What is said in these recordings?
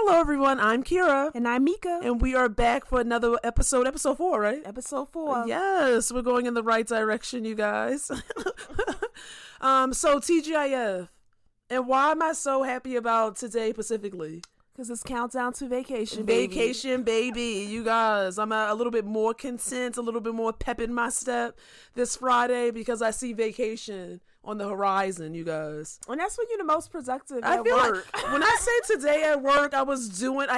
Hello, everyone. I'm Kira. And I'm Mika. And we are back for another episode 4, right? Episode 4. Yes, we're going in the right direction, you guys. So TGIF. And why am I so happy about today specifically? Because it's countdown to vacation, baby. Vacation, baby. You guys, I'm a little bit more content, a little bit more pep in my step this Friday because I see vacation on the horizon, you guys. And that's when you're the most productive I at feel work. like when I say today at work, I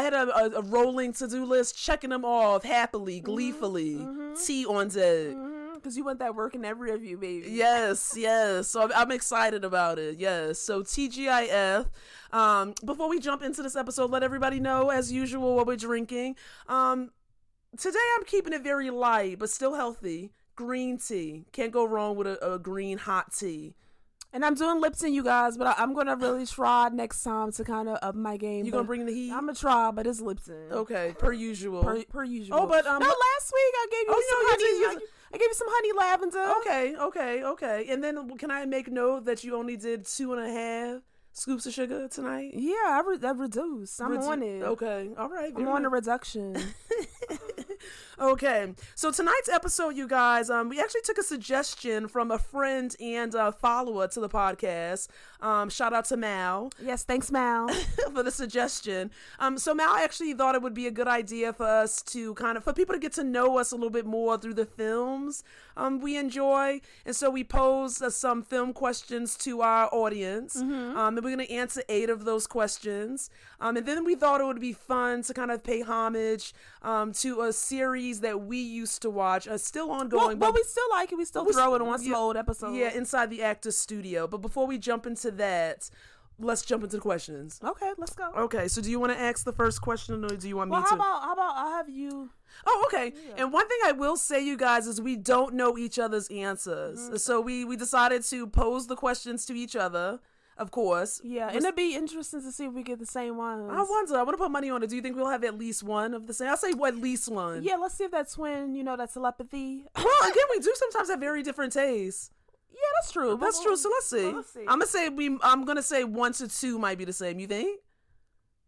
had a rolling to-do list, checking them off happily, gleefully, tea on deck. Because you want that work in every review, baby. Yes. So I'm excited about it. Yes. So TGIF. Before we jump into this episode, let everybody know, as usual, what we're drinking. Today I'm keeping it very light, but still healthy. Green tea. Can't go wrong with a green hot tea. And I'm doing Lipton, you guys, but I'm going to really try next time to kind of up my game. You going to bring the heat? I'm going to try, but it's Lipton. Okay, per usual. Per usual. Oh, but no, last week I gave you some honey. I gave you some honey lavender. Okay. And then can I make note that you only did 2.5 scoops of sugar tonight? Yeah, I reduced. I'm on it. Okay, all right. I'm on the reduction. Okay, so tonight's episode, you guys, we actually took a suggestion from a friend and follower to the podcast. Shout out to Mal. Yes, thanks, Mal. For the suggestion. So Mal actually thought it would be a good idea for us to for people to get to know us a little bit more through the films we enjoy. And so we posed some film questions to our audience. And we're going to answer 8 of those questions. And then we thought it would be fun to kind of pay homage to a series that we used to watch, still ongoing. But we still like it. We still throw it on some old episodes. Yeah, inside the Actors Studio. But before we jump into that, let's jump into the questions. Okay, let's go. Okay, so do you want to ask the first question, or do you want me to? How about I have you? Oh, okay. Yeah. And one thing I will say, you guys, is we don't know each other's answers. So we decided to pose the questions to each other. Of course. Yeah, and it'd be interesting to see if we get the same ones. I want to put money on it. Do you think we'll have at least one of the same? I'll say at least one. Yeah, let's see if that twin, that telepathy. Well, again, we do sometimes have very different tastes. Yeah, that's true. That's true. So let's see. I'm gonna say 1 to 2 might be the same. You think?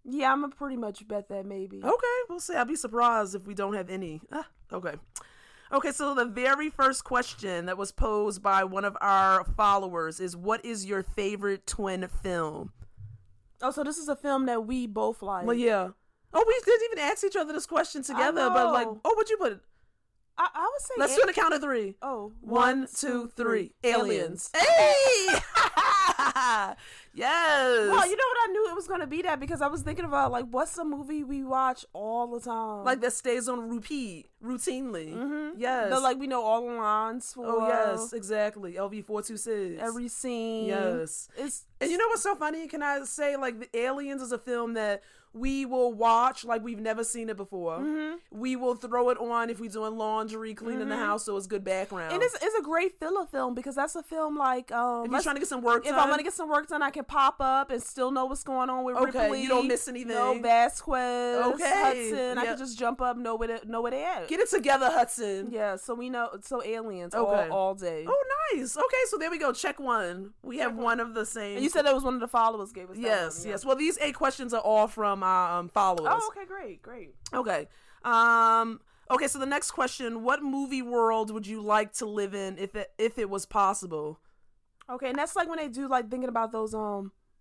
Yeah, I'm gonna pretty much bet that maybe. Okay, we'll see. I'll be surprised if we don't have any. Okay, so the very first question that was posed by one of our followers is, what is your favorite twin film? Oh, so this is a film that we both like. Well, yeah. Oh, we didn't even ask each other this question together, but what'd you put? I would say... Let's do the count of 3. Oh. 1, 2, 3. Aliens. Hey! Yes. Well, you know what? I knew it was going to be that because I was thinking about, what's a movie we watch all the time? That stays on repeat, routinely. Mm-hmm. Yes. We know all the lines for... Oh, yes, exactly. LV-426. Every scene. Yes. And you know what's so funny? Can I say, The Aliens is a film that we will watch we've never seen it before. Mm-hmm. We will throw it on if we're doing laundry, cleaning the house, so it's good background. And it's a great filler film because that's a film if you're trying to get some work done. If I want to get some work done, I can pop up and still know what's going on with Ripley. You don't miss anything. No Vasquez. Okay. Hudson. I can just jump up, know where they at. Get it together, Hudson. Yeah, so we know. So Aliens all day. Oh, nice. Okay, so there we go. Check one. We have one of the same. And you said that was one of the followers gave us. Yes. Well, these 8 questions are all from our followers. Oh, okay, great. Okay. Okay, so the next question, what movie world would you like to live in if it was possible? Okay, and that's when they do thinking about those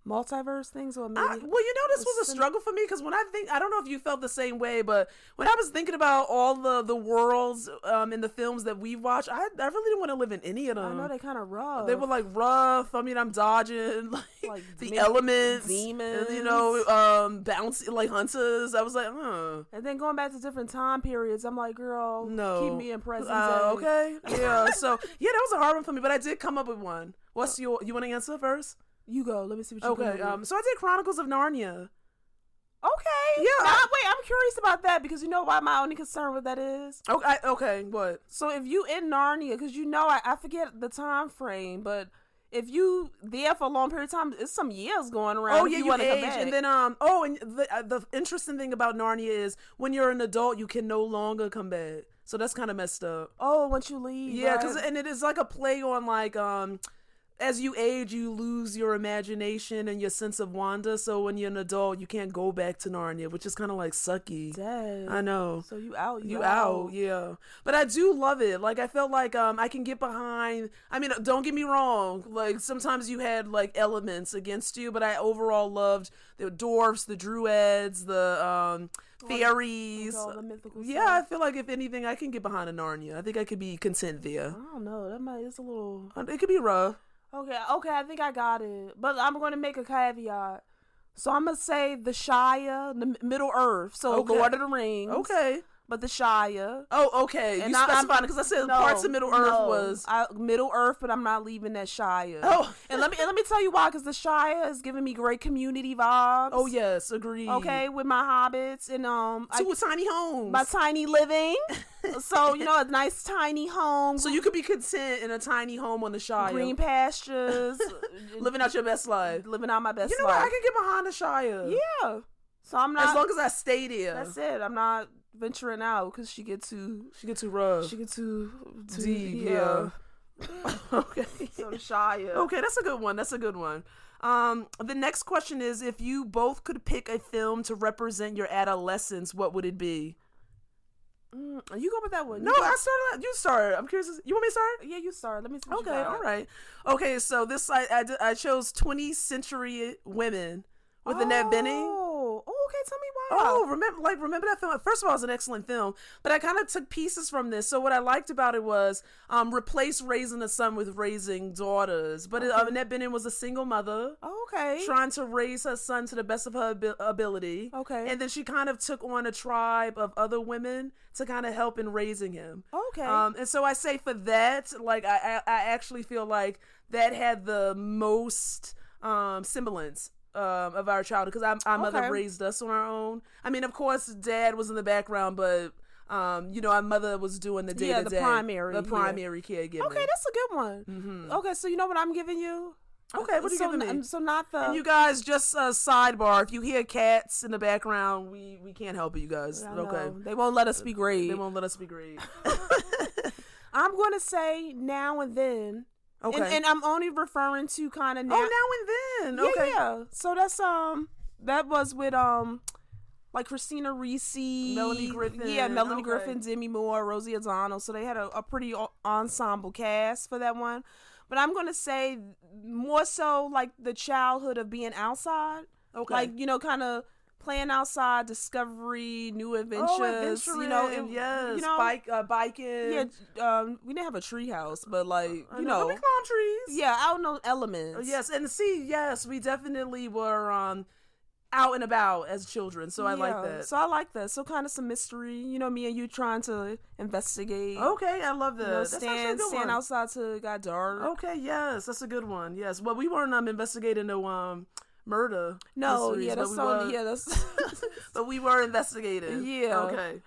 multiverse things, or maybe this was a struggle for me because when I don't know if you felt the same way, but when I was thinking about all the worlds in the films that we've watched, I really didn't want to live in any of them. I know they kind of rough. They were rough. I mean, I'm dodging the elements, demons, bouncy hunters. I was And then going back to different time periods, I'm like, girl, no, keep me in present day. Okay, yeah. So yeah, that was a hard one for me, but I did come up with one. What's you want to answer first? You go. Let me see what you Okay. So I did Chronicles of Narnia. Okay. Yeah. Wait, I'm curious about that because you know why my only concern with that is. Okay. What? So if you in Narnia, because I forget the time frame, but if you there for a long period of time, it's some years going around. Oh yeah, you age, and then and the interesting thing about Narnia is when you're an adult, you can no longer come back. So that's kind of messed up. Oh, once you leave. Yeah, because and it is a play on as you age, you lose your imagination and your sense of wonder. So when you're an adult, you can't go back to Narnia, which is kind of like sucky. Dang. I know. So you out. You out, yeah. But I do love it. Like, I felt like I can get behind. I mean, don't get me wrong. Like, sometimes you had like elements against you, but I overall loved the dwarfs, the druids, the fairies. All the mythical Yeah, stuff. I feel like if anything, I can get behind a Narnia. I think I could be content there. I don't know. It's a little. It could be rough. Okay, I think I got it. But I'm going to make a caveat. So I'm going to say the Shire, the Middle Earth. So Okay. Lord of the Rings. Okay. But the Shire. Oh, okay. And You specified because I said parts of Middle Earth was. Middle Earth, but I'm not leaving that Shire. Oh. And let me tell you why, because the Shire is giving me great community vibes. Oh, yes, agreed. Okay, with my hobbits and tiny homes. my tiny living. So, a nice tiny home. So you could be content in a tiny home on the Shire. Green pastures. Living out your best life. Living out my best life. You know what? I can get behind the Shire. Yeah. So I'm not. As long as I stay there. That's it. I'm not venturing out because she get too rough. She get too deep. Yeah. Okay. So the Shire. Okay, that's a good one. The next question is, if you both could pick a film to represent your adolescence, what would it be? You go with that one. No, I started. You start. I'm curious. You want me to start? Yeah, you start. Let me see. Okay, all right. Okay, so this I chose 20th Century Women with Annette Bening. Oh, okay. Tell me why. Oh, remember that film? First of all, it's an excellent film, but I kind of took pieces from this. So what I liked about it was replace raising a son with raising daughters. But Annette Bening was a single mother. Oh, okay. Trying to raise her son to the best of her ability. Okay. And then she kind of took on a tribe of other women to kind of help in raising him. Okay. And so I say for that, like I actually feel like that had the most semblance of our childhood, because our mother raised us on our own. I mean, of course, Dad was in the background, but our mother was doing the day-to-day, the primary caregiving. Okay, that's a good one. Mm-hmm. Okay, so you know what I'm giving you? Okay, what are you giving me? So not the. And you guys, just sidebar. If you hear cats in the background, we can't help it, you guys. Okay, they won't let us be great. I'm gonna say Now and Then. Okay, and I'm only referring to kind of now. Oh, Now and Then. Okay, yeah. So that's that was with like Christina Ricci, Melanie Griffin. Yeah, Melanie Griffin, Demi Moore, Rosie O'Donnell. So they had a pretty ensemble cast for that one. But I'm going to say more so like the childhood of being outside. Okay. Like, kind of playing outside, discovery, new adventures. Oh, yes. Biking. Yeah, we didn't have a tree house, but like, we climbed trees. Yeah, out in those elements. Yes, and yes, we definitely were out and about as children, so I like that. So I like that. So kind of some mystery, me and you trying to investigate. Okay, I love that. Stand outside till it got dark. Okay, yes, that's a good one. Yes, well, we weren't investigating no murder. No, mysteries, that's but we were investigating. Yeah. Okay.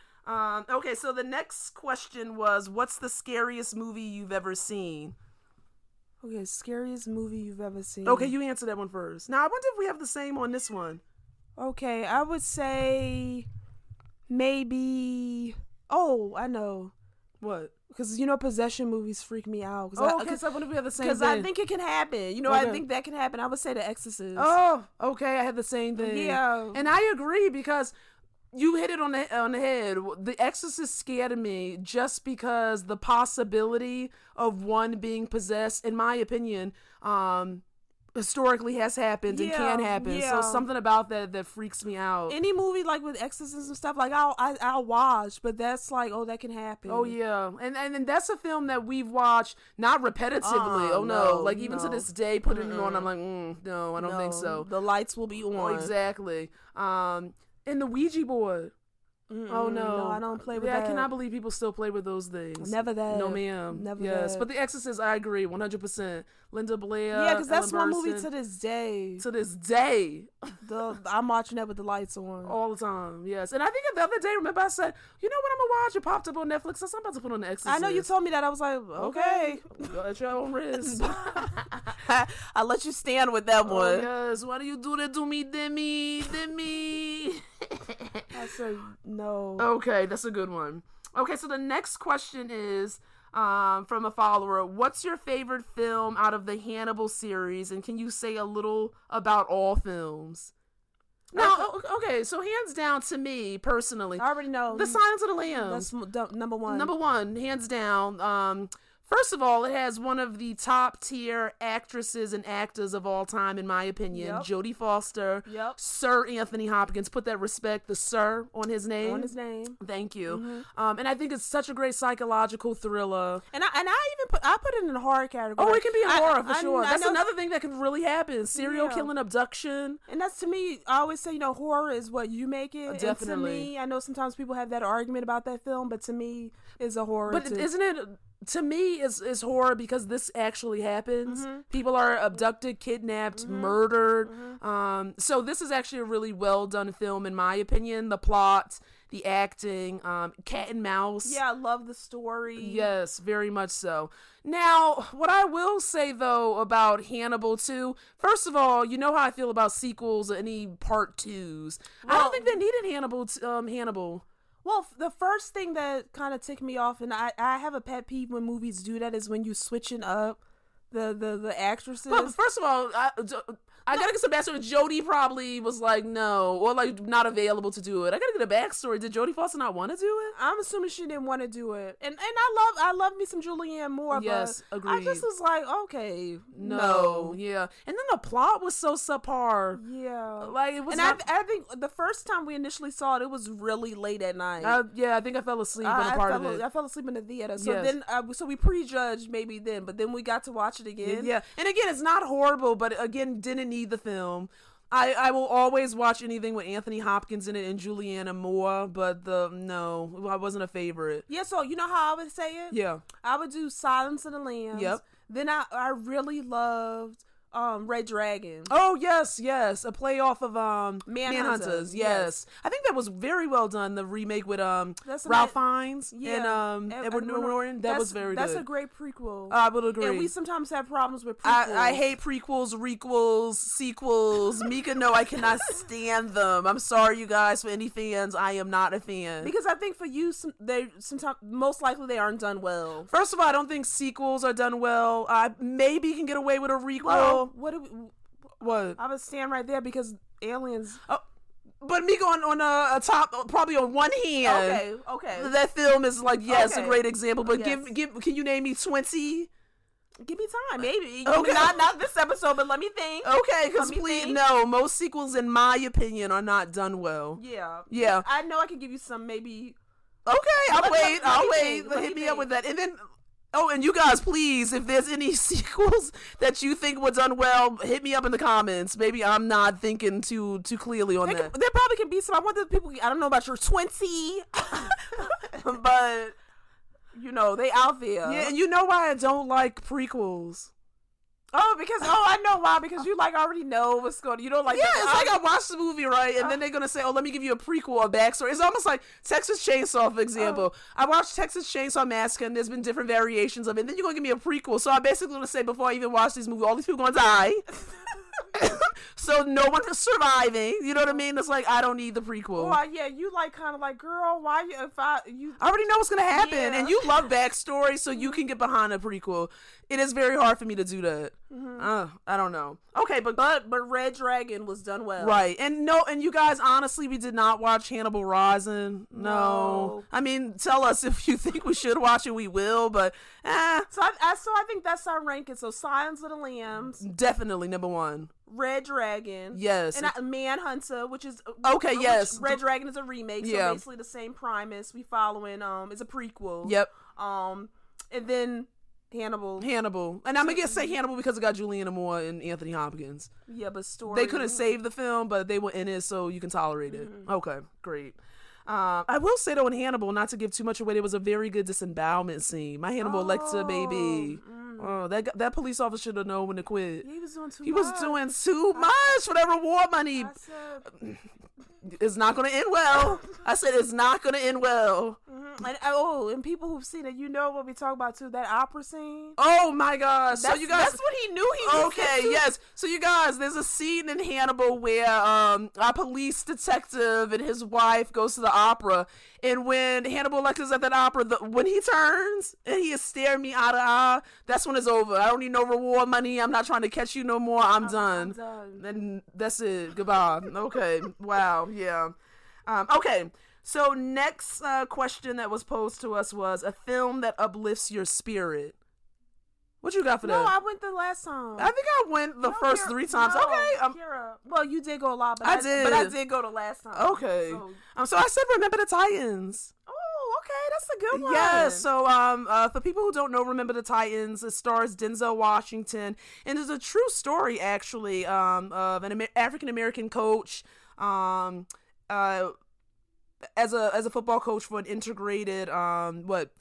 Okay, so the next question was, what's the scariest movie you've ever seen? Okay, scariest movie you've ever seen. Okay, you answer that one first. Now, I wonder if we have the same on this one. Okay, I would say maybe. Oh, I know. What? Because possession movies freak me out. So I wonder if we have the same thing. Because I think it can happen. I think that can happen. I would say The Exorcist. Oh, okay. I had the same thing. Yeah, and I agree, because you hit it on the head. The Exorcist scared me just because the possibility of one being possessed, in my opinion, historically has happened and can happen. So something about that freaks me out. Any movie like with exorcism and stuff, like I'll watch, but that's like, oh, that can happen. Oh yeah, and that's a film that we've watched not repetitively. No, like even to this day, putting it on, I'm like, no, I don't think so. The lights will be on. Oh, exactly. And the Ouija board. Oh no, I don't play with that. I cannot believe people still play with those things. Never that. No ma'am. Never yes, that. But The Exorcist, I agree, 100%. Linda Blair. Yeah, because that's Ellen my movie Burstyn. to this day. To this day. I'm watching that with the lights on. All the time, yes. And I think the other day, remember I said, you know what I'm going to watch? It popped up on Netflix. I said, I'm about to put on The Exorcist. I know you told me that. I was like, okay. At your own risk. I'll let you stand with that one. Yes. Why do you do that to me, Demi? I said, no. Okay, that's a good one. Okay, so the next question is, from a follower. What's your favorite film out of the Hannibal series, and can you say a little about all films? Now, okay, so hands down to me personally, I already know The Silence of the Lambs. That's number one. Number one, hands down. First of all, it has one of the top tier actresses and actors of all time, in my opinion. Yep. Jodie Foster. Yep. Sir Anthony Hopkins. Put that respect, the Sir, on his name. On his name. Thank you. Mm-hmm. And I think it's such a great psychological thriller. And I even put it in the horror category. Oh, it can be a horror for sure. I That's know, another thing that could really happen. Serial Yeah. killing, abduction. And that's, to me, I always say, horror is what you make it. Definitely. And to me, I know sometimes people have that argument about that film, but to me, it's a horror. But isn't it, to me, is horror because this actually happens. Mm-hmm. People are abducted, kidnapped, murdered. So this is actually a really well done film, in my opinion. The plot, the acting, cat and mouse. Yeah, I love the story. Yes, very much so. Now, what I will say, though, about Hannibal 2, first of all, you know how I feel about sequels or any part 2s. I don't think they needed Hannibal. Well, the first thing that kind of ticked me off, and I have a pet peeve when movies do that, is when you switching up the actresses. But first of all, I gotta get some backstory. Jodie probably was like, no, or like not available to do it. I gotta get a backstory. Did Jodie Foster not want to do it? I'm assuming she didn't want to do it. And I love me some Julianne Moore. Yes, but agreed. I just was like, okay, No, yeah. And then the plot was so subpar. Yeah. Like, it was And I think the first time we initially saw it was really late at night. I think I fell asleep on a part of it. I fell asleep in the theater. So Yes. then, so we prejudged maybe then, but then we got to watch it again. Yeah. And again, it's not horrible, but again, didn't need the film. I will always watch anything with Anthony Hopkins in it and Julianne Moore, but no, I wasn't a favorite. Yeah, so you know how I would say it? Yeah. I would do Silence of the Lambs. Yep. Then I really loved Red Dragon. Oh, yes, a playoff of Manhunters, yes. I think that was very well done, the remake with Ralph Fiennes and Edward Norton. That was very good. That's a great prequel. I would agree. And we sometimes have problems with prequels. I hate prequels, requels, sequels. Mika, no, I cannot stand them. I'm sorry, you guys, for any fans. I am not a fan. Because I think for you, they sometimes, most likely, they aren't done well. First of all, I don't think sequels are done well. Maybe you can get away with a requel. Well, what? I would stand right there because Aliens. Oh, but Mika on a top, probably on one hand. Okay. That film is like, yes, Okay. a great example. But Yes. can you name me 20? Give me time, maybe. Okay. Not this episode, but let me think. Okay, because Let me please, think. no, most sequels, in my opinion, are not done well. Yeah. I know I can give you some maybe. Okay, I'll Let wait. me I'll wait. think. Let Hit me me up think. with that. And then, and you guys, please, if there's any sequels that you think were done well, hit me up in the comments. Maybe I'm not thinking too clearly on that. There probably can be some. I want the people. I don't know about your 20, but they out there. Yeah, and you know why I don't like prequels. I know why. Because you already know what's going on. You don't like. Yeah, it's like I watched the movie, right? And then they're going to say, let me give you a prequel or backstory. It's almost like Texas Chainsaw, for example. I watched Texas Chainsaw Massacre, and there's been different variations of it. And then you're going to give me a prequel. So I'm basically going to say, before I even watch this movie, all these people are going to die. So no one is surviving. You know what I mean? It's like, I don't need the prequel. Well, yeah, you kind of like, girl, why you? I already know what's going to happen. Yeah. And you love backstory, so you can get behind a prequel. It is very hard for me to do that. I don't know. Okay, but Red Dragon was done well. Right. And you guys, honestly, we did not watch Hannibal Rising. No. I mean, tell us if you think we should watch it, we will, but So I think that's our ranking. So Silence of the Lambs. Definitely number one. Red Dragon. Yes. And Manhunter, which is okay, yes. Red Dragon is a remake, yeah. so basically the same premise. We following it's a prequel. Yep. And then Hannibal. And I'm going to say Hannibal because it got Julianne Moore and Anthony Hopkins. Yeah, but story. They couldn't save the film, but they were in it, so you can tolerate it. Okay, great. I will say, though, in Hannibal, not to give too much away, there was a very good disembowelment scene. My Hannibal Lecter, baby. Oh, that police officer should have known when to quit. He was doing too much. He was doing too much for that reward money. It's not going to end well. I said it's not going to end well. And people who've seen it, you know what we talk about too, that opera scene. Oh my gosh. So you guys, that's what he knew he was okay, yes. So you guys, there's a scene in Hannibal where a police detective and his wife goes to the opera, and when Hannibal Lecter's at that opera, when he turns and he is staring me eye to eye, that's when it's over. I don't need no reward money. I'm not trying to catch you no more. I'm done. And that's it. Goodbye. Okay. Wow. Yeah. Okay. So next question that was posed to us was a film that uplifts your spirit. What you got for that? No, I went the last time. I think I went the first 3 times. No, okay. Kira. Well, you did go a lot, but I did. But I did go the last time. Okay. So I said Remember the Titans. Oh, okay. That's a good one. Yeah, so for people who don't know Remember the Titans, it stars Denzel Washington, and it's a true story actually of an African-American coach as a football coach for an integrated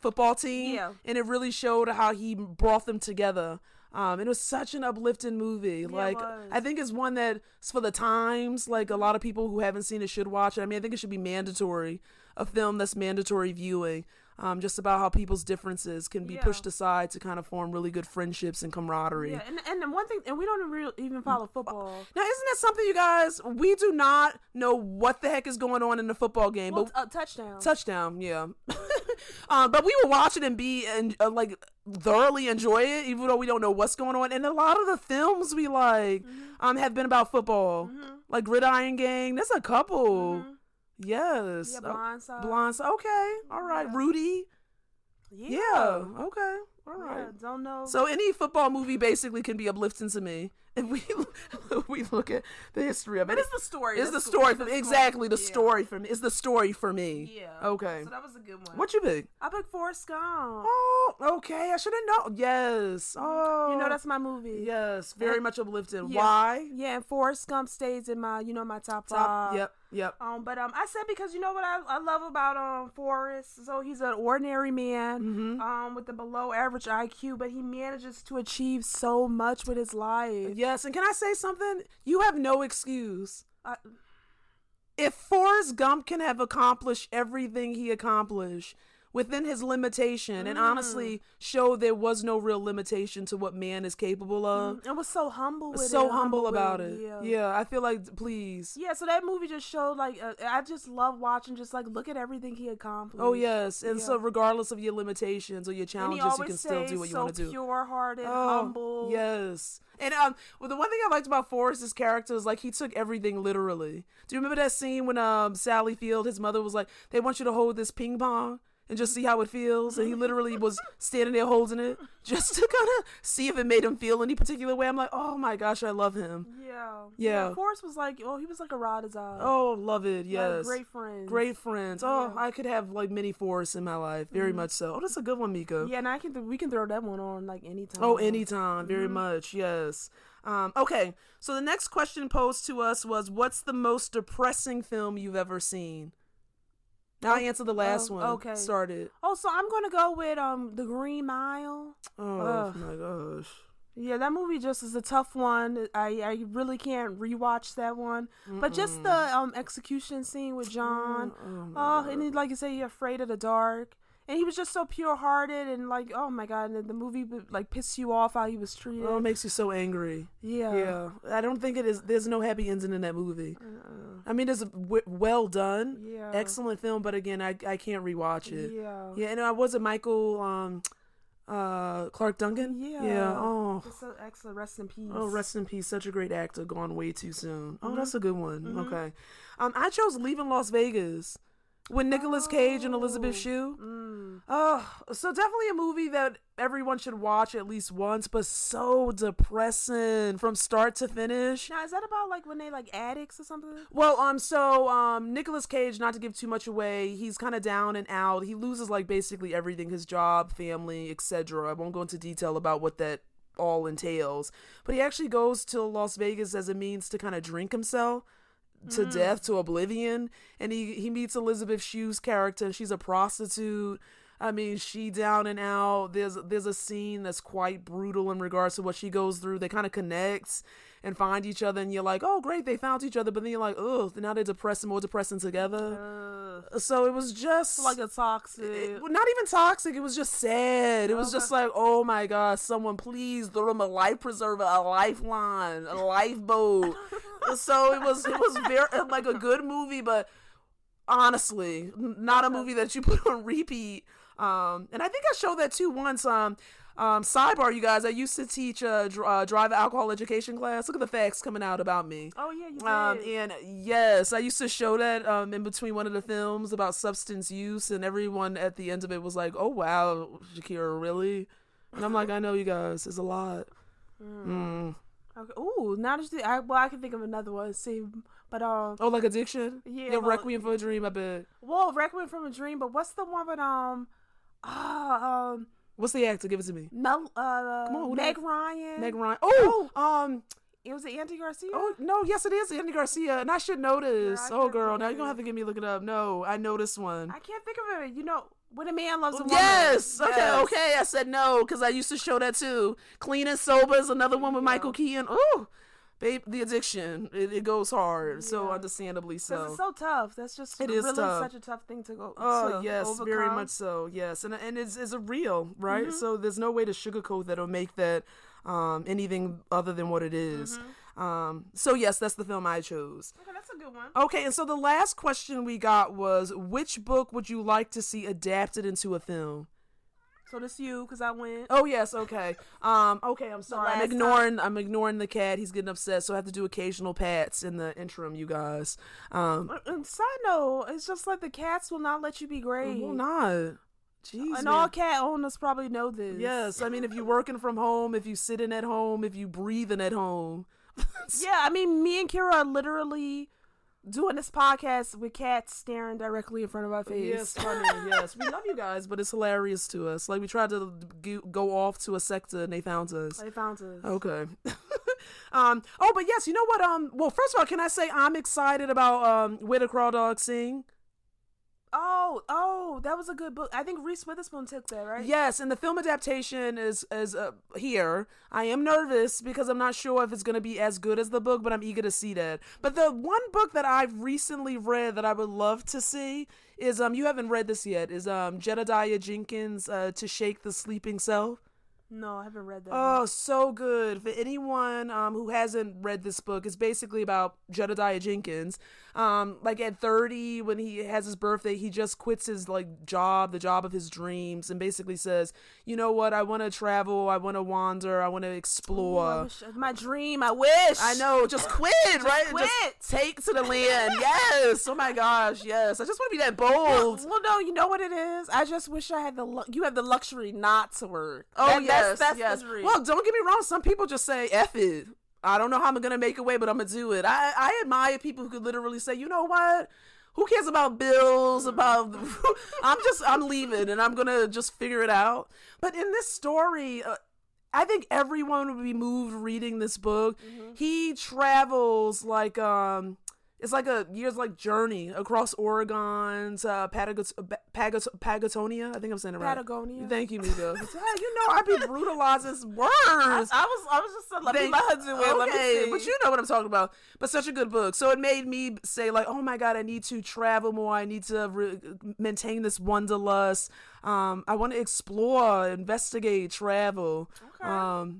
football team. Yeah. And it really showed how he brought them together. It was such an uplifting movie. Yeah, like, I think it's one that's for the times. Like, a lot of people who haven't seen it should watch it. I mean, I think it should be mandatory, a film that's mandatory viewing. Just about how people's differences can be pushed aside to kind of form really good friendships and camaraderie. Yeah, and then one thing, and we don't even follow football. Now, isn't that something, you guys? We do not know what the heck is going on in the football game. Well, touchdown. Touchdown, yeah. But we will watch it and thoroughly enjoy it, even though we don't know what's going on. And a lot of the films we like have been about football, like Gridiron Gang. There's a couple. Yes. Yeah, Blindside. Blindside. Okay. All right. Yeah. Rudy. Yeah. Okay. All right. Yeah, don't know. So any football movie basically can be uplifting to me if we look at the history of it. But it's the story. It's the story for me. Exactly. The story for me. It's the story for me. Yeah. Okay. So that was a good one. What you pick? I picked Forrest Gump. Oh, okay. I should have known. Yes. Oh. You know, that's my movie. Yes. Very much uplifting. Yeah. Why? Yeah, and Forrest Gump stays in my, my top 5. Yep. But I said because you know what I love about Forrest. So he's an ordinary man, with a below average IQ, but he manages to achieve so much with his life. Yes, and can I say something? You have no excuse. If Forrest Gump can have accomplished everything he accomplished within his limitation, and honestly show there was no real limitation to what man is capable of. It was so humble with it. So humble about it. Yeah. Yeah, I feel like, please. Yeah, so that movie just showed, like, I just love watching, just, like, look at everything he accomplished. Oh, yes. And so regardless of your limitations or your challenges, you can still do what you want to do. Pure-hearted, humble. Yes. And well, the one thing I liked about Forrest's character is, like, he took everything literally. Do you remember that scene when Sally Field, his mother, was like, they want you to hold this ping pong and just see how it feels, and he literally was standing there holding it just to kind of see if it made him feel any particular way. I'm like, oh my gosh, I love him. Yeah. Forrest was like, he was like a rod his eye. Oh, love it. Yes. Like, great friends. Oh, I could have like many Forrests in my life, very much so. Oh, that's a good one, Mika. Yeah, and we can throw that one on like anytime. Oh, anytime, very much. Yes. Okay, so the next question posed to us was, what's the most depressing film you've ever seen? Now I answered the last one. Okay. Started. Oh, so I'm gonna go with The Green Mile. Oh my gosh. Yeah, that movie just is a tough one. I really can't rewatch that one. But just the execution scene with John. And he, like you say, you're afraid of the dark. And he was just so pure-hearted and like, oh my God, and the movie would like piss you off how he was treated. Oh, it makes you so angry. Yeah. I don't think it is. There's no happy ending in that movie. I mean, it's well done. Yeah. Excellent film, but again, I can't rewatch it. Yeah, and was it Michael Clark Duncan? Yeah. Oh. It's so excellent. Rest in peace. Oh, rest in peace. Such a great actor, gone way too soon. Oh, that's a good one. Okay. I chose Leaving Las Vegas. With Nicolas Cage and Elizabeth Shue. So definitely a movie that everyone should watch at least once, but so depressing from start to finish. Now, is that about like when they like addicts or something? Well, so Nicolas Cage, not to give too much away, he's kind of down and out. He loses like basically everything, his job, family, etc. I won't go into detail about what that all entails, but he actually goes to Las Vegas as a means to kind of drink himself to death, to oblivion, and he meets Elizabeth Shue's character, and she's a prostitute. I mean, she down and out. There's a scene that's quite brutal in regards to what she goes through. They kind of connect and find each other, and you're like, oh, great, they found each other. But then you're like, oh, now they're more depressing together. So it was just like a toxic. Not even toxic. It was just sad. It was just like, oh my gosh, someone please throw them a life preserver, a lifeline, a lifeboat. So it was very like a good movie, but honestly, not a movie that you put on repeat. And I think I showed that too once. Sidebar, you guys, I used to teach a driver alcohol education class. Look at the facts coming out about me. Oh yeah, you did. And yes, I used to show that in between one of the films about substance use, and everyone at the end of it was like, "Oh wow, Shakira, really?" And I'm like, "I know, you guys, it's a lot." Okay. Ooh, now that I can think of another one. See, but oh, like addiction. Yeah, Requiem for a Dream. I bet. Well, Requiem for a Dream, but what's the one with what's the actor? Give it to me. Come on, Meg Ryan. Meg Ryan. Oh, it was Andy Garcia. Oh no, yes, it is Andy Garcia, and I should know this. Girl, now you're gonna have to get me look it up. No, I know this one. I can't think of it. You know, When a Man Loves a Woman. Yes. Okay. I said no because I used to show that too. Clean and Sober is another one with Michael Keaton. Ooh. Babe, the addiction, it goes hard, so understandably so. Because it's so tough. That's just it is tough. Such a tough thing to go. Oh yes, overcome. Very much so. Yes, and it's a real, right? Mm-hmm. So there's no way to sugarcoat that or make that anything other than what it is. Mm-hmm. So yes, that's the film I chose. Okay, that's a good one. Okay, and so the last question we got was, which book would you like to see adapted into a film? So this you, because I went. Oh yes, okay. Okay, I'm sorry. I'm ignoring the cat. He's getting upset, so I have to do occasional pats in the interim, you guys. Side note, it's just like the cats will not let you be great. Will not. Jeez, and all cat owners probably know this. Yes, I mean, if you're working from home, if you sitting at home, if you breathing at home. Yeah, I mean, me and Kira are literally doing this podcast with cats staring directly in front of our face. Yes, funny. Yes, we love you guys, but it's hilarious to us. Like, we tried to go off to a sector and they found us. Okay. But yes, you know what? Well, first of all, can I say I'm excited about Where the Crawl Dogs Sing? Oh, that was a good book. I think Reese Witherspoon took that, right? Yes, and the film adaptation is here. I am nervous because I'm not sure if it's going to be as good as the book, but I'm eager to see that. But the one book that I've recently read that I would love to see is, you haven't read this yet, is Jedediah Jenkins' To Shake the Sleeping Self. No, I haven't read that. Oh, so good. For anyone who hasn't read this book, it's basically about Jedediah Jenkins. Like at 30, when he has his birthday, he just quits his the job of his dreams, and basically says, you know what, I want to travel, I want to wander, I want to explore. My dream, I wish. I know, just quit, right? Quit. Just take to the land. Yes. Oh my gosh, yes. I just want to be that bold. Well, no, you know what it is? I just wish I had you have the luxury not to work. Oh, yes. That's the dream. Well, don't get me wrong. Some people just say, F it. I don't know how I'm going to make a way, but I'm going to do it. I admire people who could literally say, you know what? Who cares about bills, I'm leaving and I'm going to just figure it out. But in this story, I think everyone would be moved reading this book. Mm-hmm. He travels it's like a year's journey across Oregon to Patagonia. I think I'm saying it right. Patagonia. Thank you, Mika. You know I be brutalizing words. I was just let me do it. Let me see. But you know what I'm talking about. But such a good book. So it made me say oh my God, I need to travel more. I need to maintain this wanderlust. I want to explore, investigate, travel. Okay.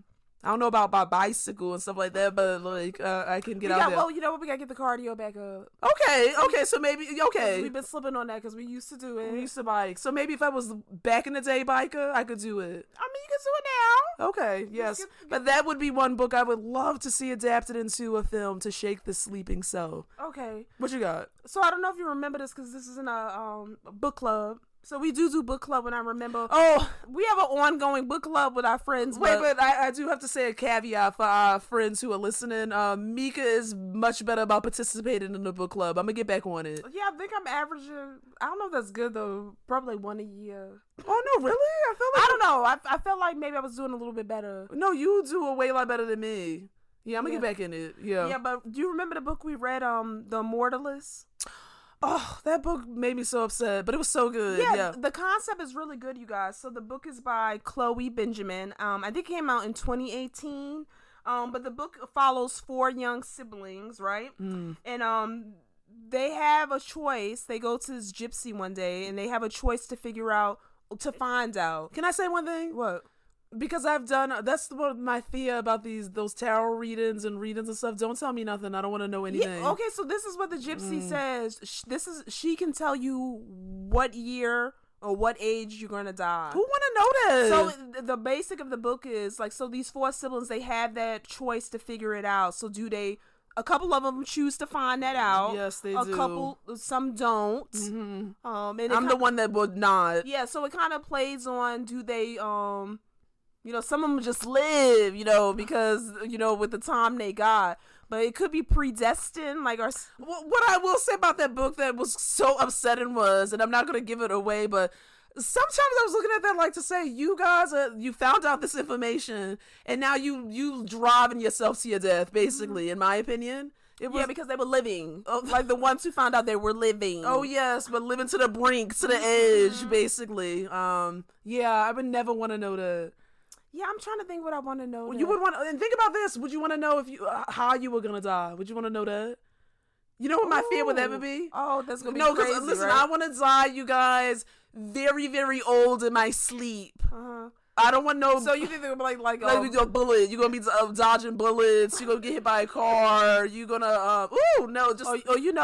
I don't know about by bicycle and stuff like that, but I can get out there. Well, you know what? We gotta get the cardio back up. Okay. So maybe we've been slipping on that because we used to do it. We used to bike. So maybe if I was back in the day biker, I could do it. I mean, you can do it now. Okay. Yes, but that would be one book I would love to see adapted into a film, To Shake the Sleeping Self. Okay. What you got? So I don't know if you remember this because this is in a book club. So we do book club, and I remember. Oh, we have an ongoing book club with our friends. But I do have to say a caveat for our friends who are listening. Mika is much better about participating in the book club. I'm gonna get back on it. Yeah, I think I'm averaging. I don't know if that's good though. Probably one a year. Oh no, really? I don't know. I felt like maybe I was doing a little bit better. No, you do a way lot better than me. Yeah, I'm gonna get back in it. Yeah. Yeah, but do you remember the book we read? The Immortalist. Oh, that book made me so upset, but it was so good. Yeah. The concept is really good, you guys. So the book is by Chloe Benjamin. I think it came out in 2018. But the book follows 4 young siblings, right? And they have a choice. They go to this gypsy one day, and they have a choice to find out. Can I say one thing? What? Because that's what my fear about those tarot readings and stuff. Don't tell me nothing. I don't want to know anything. Yeah, okay, so this is what the gypsy says. She can tell you what year or what age you're gonna die. Who want to know that? So the basic of the book is like, so these 4 siblings, they have that choice to figure it out. So a couple of them choose to find that out. Yes, they do. Some don't. Mm-hmm. And I'm the one that would not. Yeah, so it kind of plays on, do they some of them just live, because, with the time they got. But it could be predestined, like what I will say about that book that was so upsetting was, and I'm not going to give it away, but sometimes I was looking at that like to say, you guys, you found out this information, and now you driving yourself to your death, basically, in my opinion. Because they were living. Like the ones who found out they were living. Oh, yes, but living to the brink, to the edge, basically. I would never want to know that. Yeah, I'm trying to think what I want to know. You would want, and think about this. Would you want to know how you were gonna die? Would you want to know that? You know what my fear would ever be? Oh, that's gonna be crazy. No, because listen, right? I want to die, you guys, very, very old in my sleep. I don't want no. So you think they're like we go bullet? You're gonna be dodging bullets. You're gonna get hit by a car. You're gonna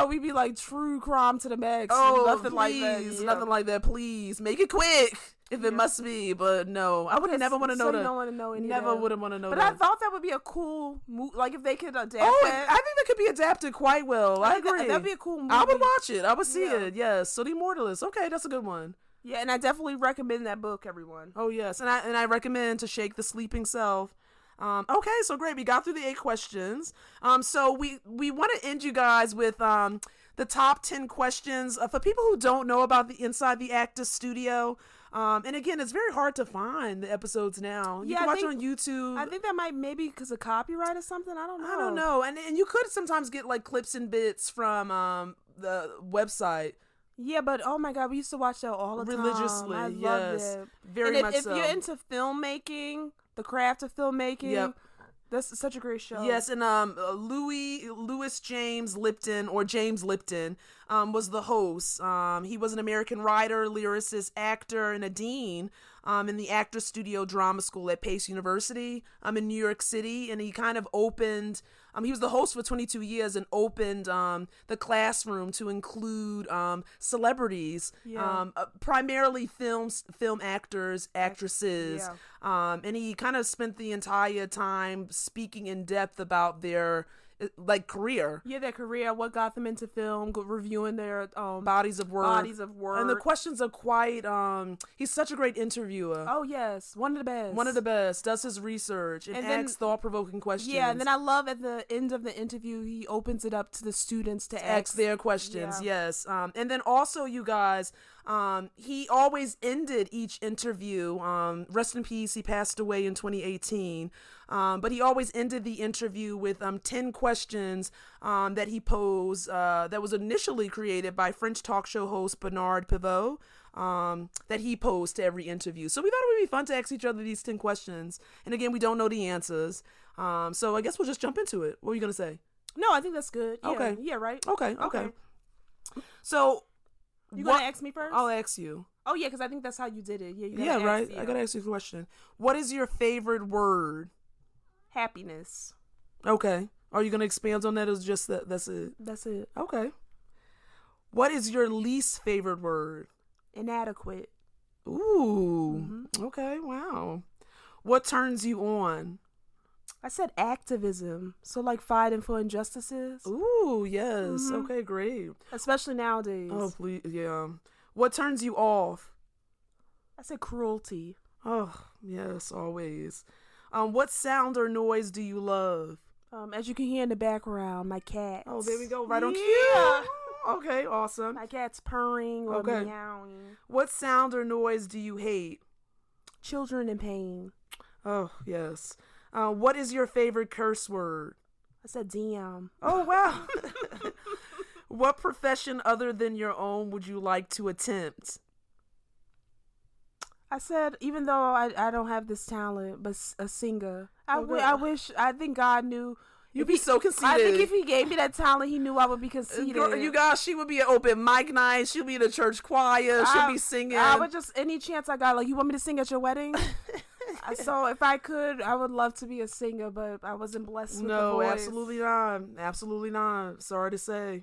we be like true crime to the max. Oh, nothing please, like that. Yeah. Nothing like that. Please make it quick. If it must be, but no, I would never want to know that. You don't want to know any Never would have want to know but that. I thought that would be a cool movie, like if they could adapt that. I think that could be adapted quite well. I agree. That'd be a cool movie. I would watch it. I would see it. Yes. So The Immortalist. Okay, that's a good one. Yeah, and I definitely recommend that book, everyone. Oh yes, and I recommend To Shake the Sleeping Self. Okay, so great. We got through the 8 questions. So we want to end you guys with the top 10 questions for people who don't know about the Inside the Actor Studio. And again, it's very hard to find the episodes now. You can watch it on YouTube. I think that maybe because of copyright or something. I don't know. And you could sometimes get like clips and bits from the website. Yeah, but oh my God, we used to watch that all the time. Religiously, I yes. loved it. Very much so. If you're into filmmaking, the craft of filmmaking, that's such a great show. Yes, and Louis James Lipton, or James Lipton, was the host. He was an American writer, lyricist, actor, and a dean in the Actor Studio Drama School at Pace University in New York City, and he kind of opened. He was the host for 22 years and opened the classroom to include celebrities, primarily film actors, actresses, and he kind of spent the entire time speaking in depth about their career. Yeah, their career, what got them into film, reviewing their bodies of work. And the questions are quite, he's such a great interviewer. Oh, yes. One of the best. Does his research and asks thought-provoking questions. Yeah, and then I love at the end of the interview, he opens it up to the students to ask their questions. Yeah. Yes. And then also, you guys, he always ended each interview, rest in peace, he passed away in 2018, but he always ended the interview with 10 questions that he posed, that was initially created by French talk show host Bernard Pivot, that he posed to every interview. So we thought it would be fun to ask each other these 10 questions. And again, we don't know the answers. So I guess we'll just jump into it. What were you going to say? No, I think that's good. Yeah. Okay. Yeah, right? Okay. So... You gonna ask me first? I'll ask you. Oh yeah, because I think that's how you did it. Yeah, right. I gotta ask you a question. What is your favorite word? Happiness. Okay. Are you gonna expand on that, or just that? That's it. That's it. Okay. What is your least favorite word? Inadequate. Ooh. Mm-hmm. Okay. Wow. What turns you on? I said activism, so like fighting for injustices. Ooh, yes. Mm-hmm. Okay, great. Especially nowadays. Oh, please, yeah. What turns you off? I said cruelty. Oh, yes, always. What sound or noise do you love? As you can hear in the background, my cat. Oh, there we go, right on cue. Okay, awesome. My cat's purring or meowing. What sound or noise do you hate? Children in pain. Oh, yes. What is your favorite curse word? I said damn. Oh, wow. What profession other than your own would you like to attempt? I said, even though I don't have this talent, but a singer. I think God knew. You'd be so conceited. I think if he gave me that talent, he knew I would be conceited. Girl, you guys, she would be at open mic night. She'll be in the church choir. She'll be singing. I would just, any chance I got, like, you want me to sing at your wedding? So if I could, I would love to be a singer, but I wasn't blessed with the voice. No, absolutely not. Absolutely not. Sorry to say.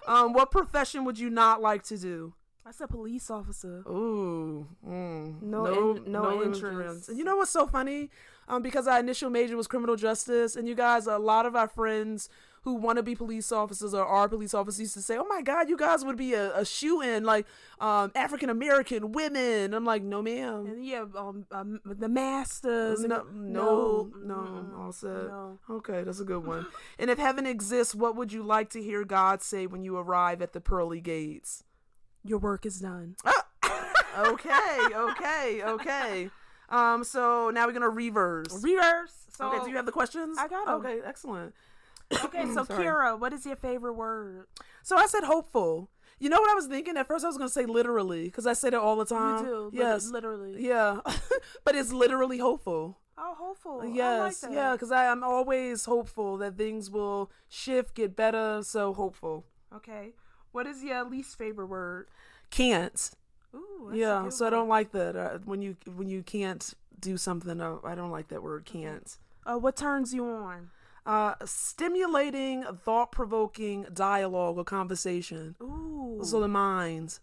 What profession would you not like to do? I said police officer. Ooh. No entrance. And you know what's so funny? Because our initial major was criminal justice, and you guys, a lot of our friends who want to be police officers or are police officers used to say, oh my God, you guys would be a shoe-in, like African-American women. I'm like, no ma'am. And yeah, the masters. No, all set. No. Okay, that's a good one. And if heaven exists, what would you like to hear God say when you arrive at the pearly gates? Your work is done. Okay. So now we're gonna reverse. So okay, do you have the questions? I got them. Okay, excellent. Okay, so Kira, what is your favorite word? So I said hopeful. You know what I was thinking? At first I was gonna say literally, because I say that all the time. You do. Yes, literally. Yeah, but it's literally hopeful. Oh, hopeful. Yes, I like that. yeah, because I'm always hopeful that things will shift, get better. So hopeful. Okay. What is your least favorite word? Can't. Ooh, yeah, so I don't like that. When you can't do something, I don't like that word, can't. What turns you on? Stimulating, thought-provoking dialogue or conversation. Ooh. So the mind.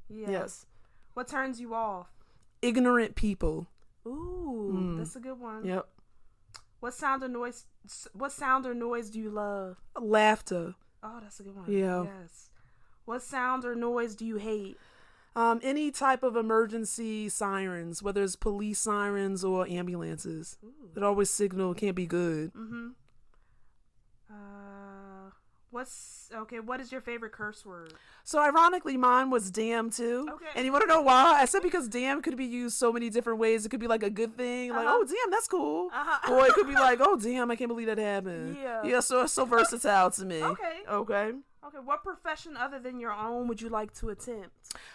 Yes. What turns you off? Ignorant people. Ooh, that's a good one. Yep. What sound or noise do you love? Laughter. Oh, that's a good one. Yeah. Yes. What sound or noise do you hate? Any type of emergency sirens, whether it's police sirens or ambulances. Ooh. That always signal can't be good. What is your favorite curse word? So ironically, mine was damn too. Okay. And you want to know why? I said because damn could be used so many different ways. It could be like a good thing, like, oh damn, that's cool. Or it could be like, oh damn, I can't believe that happened. Yeah, so it's so versatile to me. Okay. What profession other than your own would you like to attempt?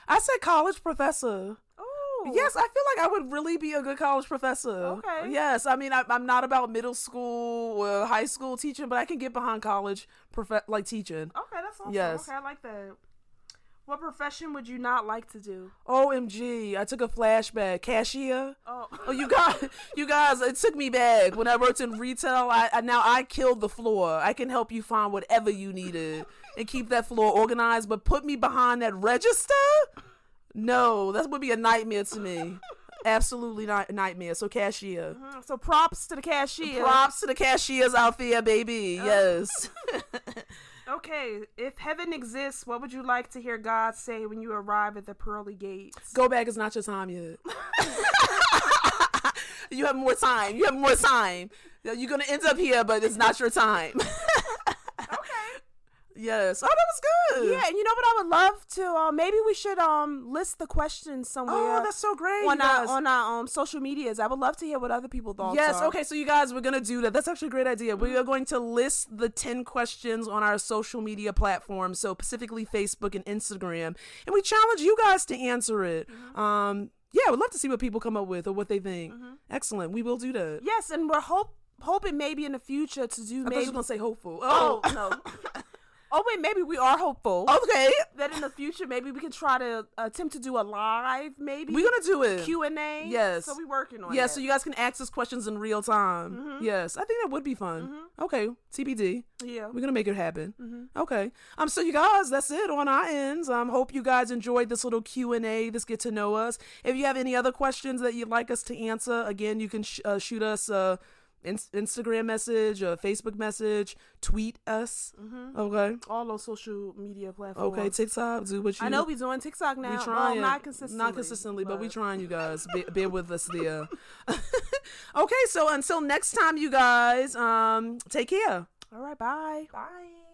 I said college professor. Oh. Yes, I feel like I would really be a good college professor. Okay. Yes, I mean, I'm not about middle school or high school teaching, but I can get behind college teaching. Okay, that's awesome. Yes. Okay, I like that. What profession would you not like to do? OMG, I took a flashback. Cashier. Oh, you guys, it took me back when I worked in retail. I killed the floor. I can help you find whatever you needed and keep that floor organized, but put me behind that register? No, that would be a nightmare to me. Absolutely nightmare. So cashier. So props to the cashier. Props to the cashiers out there, baby. Yes. Okay, if heaven exists, what would you like to hear God say when you arrive at the pearly gates? Go back, it's not your time yet. You have more time. You're going to end up here, but it's not your time. Okay. Yes. Oh, that was good. Yeah, and you know what I would love to? Maybe we should list the questions somewhere. Oh, that's so great. On our social medias. I would love to hear what other people thought. Yes. Okay. So you guys, we're gonna do that. That's actually a great idea. We are going to list the 10 questions on our social media platforms, so specifically Facebook and Instagram, and we challenge you guys to answer it. Yeah, I would love to see what people come up with or what they think. Excellent. We will do that. Yes, and we're hoping maybe in the future to do. I thought you were gonna say hopeful. Oh no. Oh wait, maybe we are hopeful. Okay. That in the future, maybe we can try to attempt to do a live, maybe. We're going to do it. Q&A. Yes. So we're working on it. Yes, so you guys can ask us questions in real time. Yes, I think that would be fun. Okay, TBD. Yeah. We're going to make it happen. Okay. So you guys, that's it on our ends. Hope you guys enjoyed this little Q&A, this get to know us. If you have any other questions that you'd like us to answer, again, you can shoot us Instagram message, Facebook message, tweet us. Okay. All those social media platforms. Okay, TikTok, do what you. I know we're doing TikTok now. We trying. Well, not consistently, but we trying, you guys. Bear with us there. Okay, so until next time, you guys, take care. All right, bye. Bye.